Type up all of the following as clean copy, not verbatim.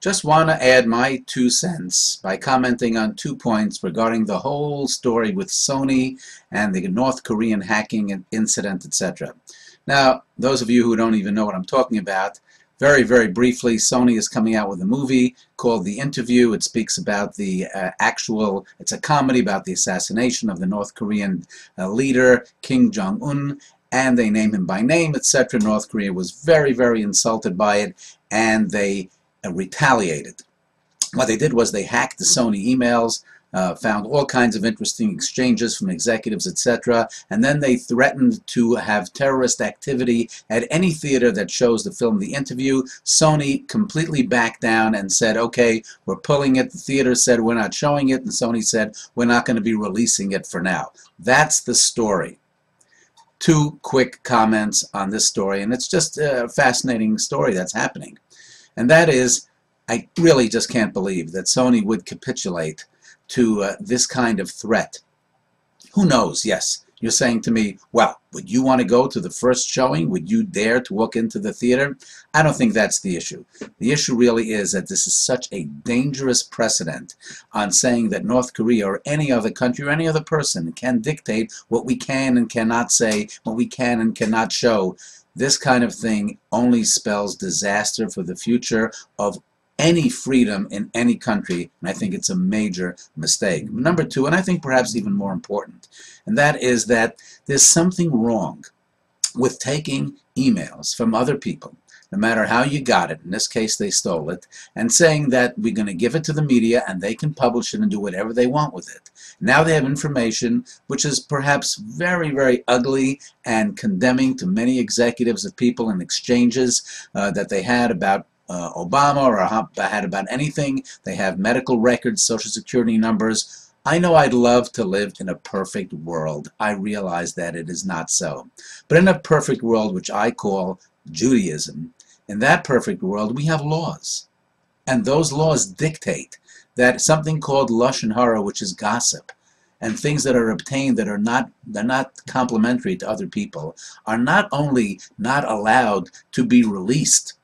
Just want to add my 2 cents by commenting on 2 points regarding the whole story with Sony and the North Korean hacking incident, etc. Now, those of you who don't even know what I'm talking about, very, very briefly, Sony is coming out with a movie called The Interview. It speaks about the it's a comedy about the assassination of the North Korean leader, Kim Jong-un, and they name him by name, etc. North Korea was very, very insulted by it, and they retaliated. What they did was they hacked the Sony emails, found all kinds of interesting exchanges from executives, etc., and then they threatened to have terrorist activity at any theater that shows the film The Interview. Sony completely backed down and said, okay, we're pulling it. The theater said, we're not showing it, and Sony said, we're not going to be releasing it for now. That's the story. 2 quick comments on this story, and it's just a fascinating story that's happening. And that is, I really just can't believe that Sony would capitulate to this kind of threat. Who knows? Yes, you're saying to me, well, would you want to go to the first showing? Would you dare to walk into the theater? I don't think that's the issue. The issue really is that this is such a dangerous precedent on saying that North Korea or any other country or any other person can dictate what we can and cannot say, what we can and cannot show. This kind of thing only spells disaster for the future of any freedom in any country, and I think it's a major mistake. Number 2, and I think perhaps even more important, and that is that there's something wrong with taking emails from other people, no matter how you got it, in this case they stole it, and saying that we're going to give it to the media and they can publish it and do whatever they want with it. Now they have information which is perhaps very, very ugly and condemning to many executives of people in exchanges that they had about Obama or had about anything. They have medical records, social security numbers. I know I'd love to live in a perfect world. I realize that it is not so. But in a perfect world, which I call Judaism, in that perfect world we have laws. And those laws dictate that something called lashon hara, which is gossip, and things that are obtained that are not complimentary to other people, are not only not allowed to be released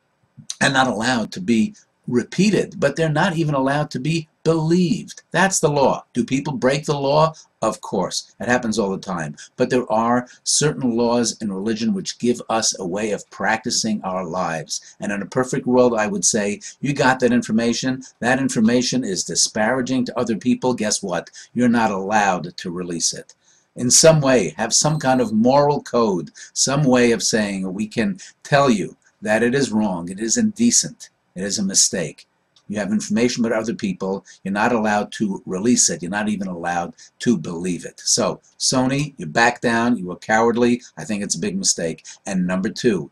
and not allowed to be repeated, but they're not even allowed to be believed. That's the law. Do people break the law? Of course. It happens all the time. But there are certain laws in religion which give us a way of practicing our lives. And in a perfect world, I would say, you got that information is disparaging to other people. Guess what? You're not allowed to release it. In some way, have some kind of moral code, some way of saying we can tell you that it is wrong, it is indecent, it is a mistake. You have information about other people, you're not allowed to release it, you're not even allowed to believe it. So, Sony, you back down, you were cowardly, I think it's a big mistake. And number 2,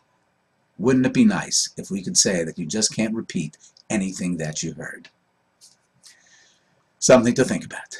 wouldn't it be nice if we could say that you just can't repeat anything that you heard? Something to think about.